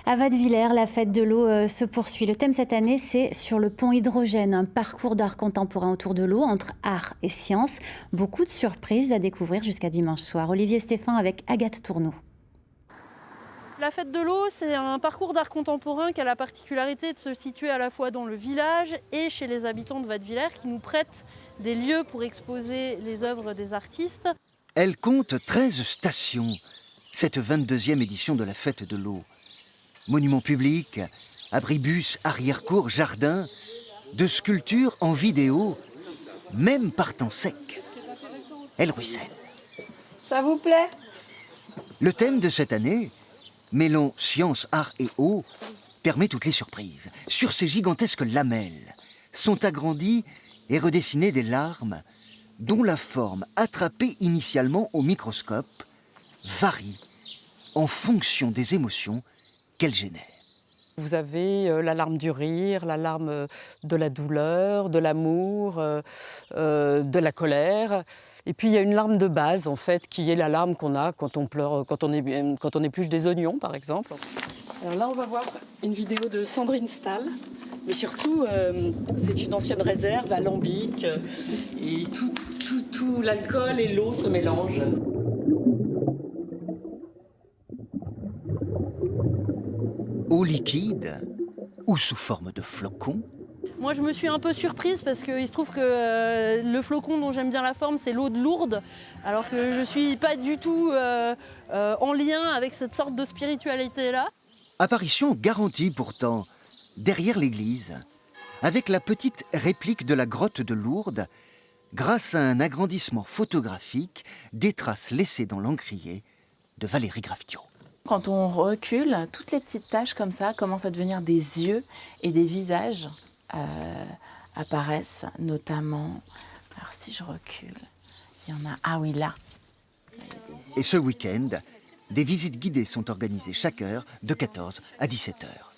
À Wattevillers, la fête de l'eau se poursuit. Le thème cette année, c'est sur le pont hydrogène, un parcours d'art contemporain autour de l'eau, entre art et science. Beaucoup de surprises à découvrir jusqu'à dimanche soir. Olivier Stéphan avec Agathe Tourneau. La fête de l'eau, c'est un parcours d'art contemporain qui a la particularité de se situer à la fois dans le village et chez les habitants de Wattevillers qui nous prêtent des lieux pour exposer les œuvres des artistes. Elle compte 13 stations, cette 22e édition de la fête de l'eau. Monuments publics, abribus, arrière-cour, jardins, de sculptures en vidéo, même par temps sec. Elle ruisselle. Ça vous plaît? Le thème de cette année, mêlant science, art et eau, permet toutes les surprises. Sur ces gigantesques lamelles sont agrandies et redessinées des larmes dont la forme, attrapée initialement au microscope, varie en fonction des émotions qu'elle génère. Vous avez la larme du rire, la larme de la douleur, de l'amour, de la colère. Et puis il y a une larme de base en fait, qui est la larme qu'on a quand on pleure, quand on épluche des oignons par exemple. Alors là on va voir une vidéo de Sandrine Stahl. Mais surtout, c'est une ancienne réserve alambic et tout l'alcool et l'eau se mélangent. Eau liquide ou sous forme de flocons, Moi, je me suis un peu surprise parce qu'il se trouve que le flocon dont j'aime bien la forme, c'est l'eau de Lourdes, alors que je ne suis pas du tout en lien avec cette sorte de spiritualité-là. apparition garantie pourtant derrière l'église, avec la petite réplique de la grotte de Lourdes, grâce à un agrandissement photographique des traces laissées dans l'encrier de Valérie Graffio. Quand on recule, toutes les petites taches comme ça commencent à devenir des yeux et des visages apparaissent, notamment. Alors si je recule, il y en a. Ah oui, là. Là, il y a des yeux. Et ce week-end, des visites guidées sont organisées chaque heure de 14 à 17 heures.